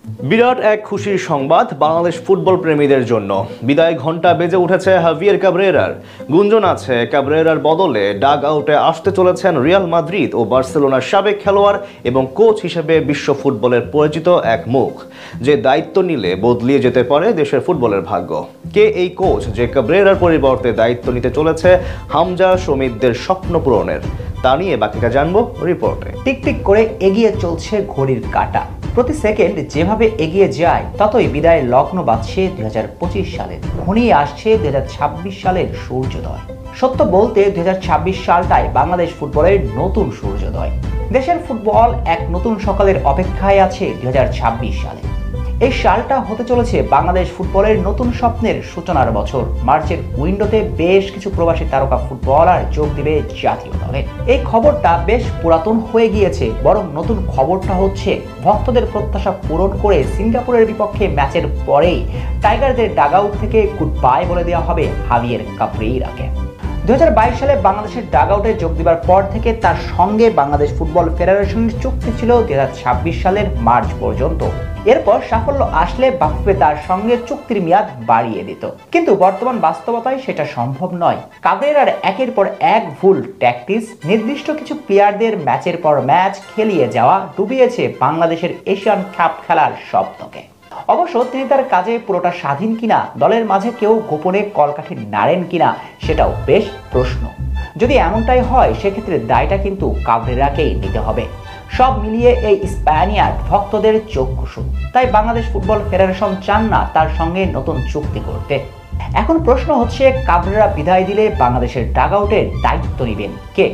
বিরাট এক খুশির সংবাদ বাংলাদেশ ফুটবল প্রেমীদের জন্য। বিদায় ঘণ্টা বেজে উঠেছে হাভিয়ের ক্যাব্রেরার। গুঞ্জন আছে ক্যাব্রেরার বদলে ডাগ আউটে আসতে চলেছেন রিয়াল মাদ্রিদ ও বার্সেলোনার সাবেক খেলোয়াড় এবং কোচ হিসেবে বিশ্ব ফুটবলের পরিচিত এক মুখ, যে দায়িত্ব নিলে বদলিয়ে যেতে পারে দেশের ফুটবলের ভাগ্য। কে এই কোচ যে ক্যাব্রেরার পরিবর্তে দায়িত্ব নিতে চলেছে হামজা সমিতদের স্বপ্ন পূরণের? তা নিয়ে বাকিটা জানবো রিপোর্টে। টিকটিক করে এগিয়ে চলছে ঘড়ির কাঁটা। প্রতি সেকেন্ড যেভাবে এগিয়ে যায় ততই বিদায়ের লগ্ন বাজছে 2025 সালের। ঘনিয়ে আসছে 2026 সালের সূর্যোদয়। সত্য বলতে 2026 সালটাই বাংলাদেশ ফুটবলের নতুন সূর্যোদয়। দেশের ফুটবল এক নতুন সকালের অপেক্ষায় আছে 2026 সালে। এই সালটা হতে চলেছে বাংলাদেশ ফুটবলের নতুন স্বপ্নের সূচনার বছর। মার্চের উইন্ডোতে বেশ কিছু প্রবাসী তারকা ফুটবলার যোগ দিবে জাতীয় দলে। এই খবরটা বেশ পুরাতন হয়ে গিয়েছে, বরং নতুন খবরটা হচ্ছে ভক্তদের প্রত্যাশা পূরণ করে সিঙ্গাপুরের বিপক্ষে ম্যাচের পরেই টাইগারদের ডাগআউট থেকে গুড বাই বলে দেওয়া হবে হাভিয়ের ক্যাব্রেরাকে। 2022 সালে বাংলাদেশের ডাগআউটে যোগ দেওয়ার পর থেকে তার সঙ্গে বাংলাদেশ ফুটবল ফেডারেশনের চুক্তি ছিল 2026 সালের মার্চ পর্যন্ত। এরপর সাফল্য আসলে বাফুফে তার সঙ্গে চুক্তির মেয়াদ বাড়িয়ে দিত, কিন্তু বর্তমান বাস্তবতায় সেটা সম্ভব নয়। ক্যাব্রেরার একের পর এক ভুল ট্যাকটিক্স নির্দিষ্ট কিছু প্লেয়ারদের ম্যাচের পর ম্যাচ খেলিয়ে যাওয়া ডুবিয়েছে বাংলাদেশের এশিয়ান কাপ খেলার স্বপ্নকে। অবশ্য তিনি তার কাজে পুরোটা স্বাধীন কিনা, দলের মাঝে কেউ গোপনে কলকাঠি নাড়েন কিনা, সেটাও বেশ প্রশ্ন। যদি এমনটাই হয় সেক্ষেত্রে দায়টা কিন্তু ক্যাব্রেরাকেই নিতে হবে। সব মিলিয়ে এই স্প্যানিয়ার্ড ভক্তদের চক্ষুষু, তাই বাংলাদেশ ফুটবল ফেডারেশন চান না তার সঙ্গে নতুন চুক্তি করতে। এখন প্রশ্ন হচ্ছে, ক্যাব্রেরা বিদায় দিলে বাংলাদেশের ডাগআউটের দায়িত্ব নেবেন কে?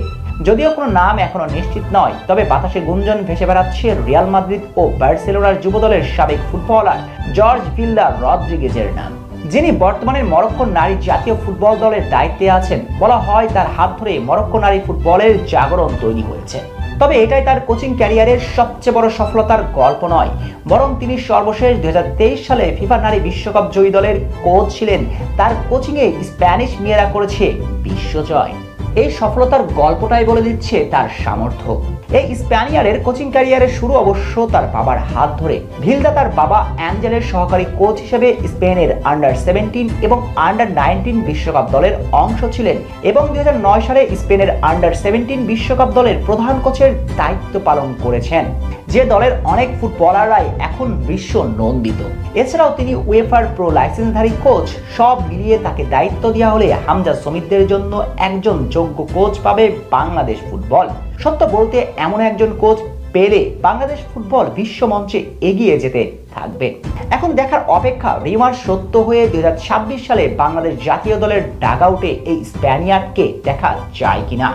যদিও কোনো নাম এখনো নিশ্চিত নয়, তবে বাতাসে গুঞ্জন ভেসে বেড়াচ্ছে রিয়াল মাদ্রিদ ও বার্সেলোনার যুবদলের সাবেক ফুটবলার জর্জ ভিল্লা রদ্রিগেজের নাম, যিনি বর্তমানে মরক্কো নারী জাতীয় ফুটবল দলের দায়িত্বে আছেন। বলা হয় তার হাত ধরে মরক্কো নারী ফুটবলের জাগরণ তৈরি হয়েছে। তবে এটাই তার কোচিং ক্যারিয়ারের সবচেয়ে বড় সফলতার গল্প নয়, বরং তিনি সর্বশেষ 2023 সালে ফিফা নারী বিশ্বকাপ জয়ী দলের কোচ ছিলেন। তার কোচিংয়ে স্প্যানিশ মেয়েরা করেছে বিশ্বজয়। এই সফলতার গল্পটাই বলে দিচ্ছে তার সামর্থ্য। এই স্প্যানিয়ারের কোচিং ক্যারিয়ারের শুরু অবশ্য তার বাবার হাত ধরে। ভিলদা তার বাবা অ্যাঞ্জেলের সহকারী কোচ হিসেবে স্পেনের আন্ডার-17 এবং আন্ডার-19 বিশ্বকাপ দলের অংশ ছিলেন এবং 2009 সালে স্পেনের আন্ডার-17 বিশ্বকাপ দলের প্রধান কোচের দায়িত্ব পালন করেছেন, যে দলের অনেক ফুটবলাররাই এখন বিশ্ব নন্দিত। এছাড়াও তিনি উয়েফার প্রো লাইসেন্সধারী কোচ। সব মিলিয়ে তাকে দায়িত্ব দেওয়া হলে হামজা সমিতদের জন্য একজন যোগ্য কোচ পাবে বাংলাদেশ ফুটবল। সত্য বলতে এমন একজন কোচ পেলে বাংলাদেশ ফুটবল বিশ্ব মঞ্চে এগিয়ে যেতে থাকবে। এখন দেখার অপেক্ষা রিমার সত্য হয়ে 2026 সালে বাংলাদেশ জাতীয় দলের ডাগআউটে এই স্প্যানিয়ার্ডকে দেখা যায় কিনা।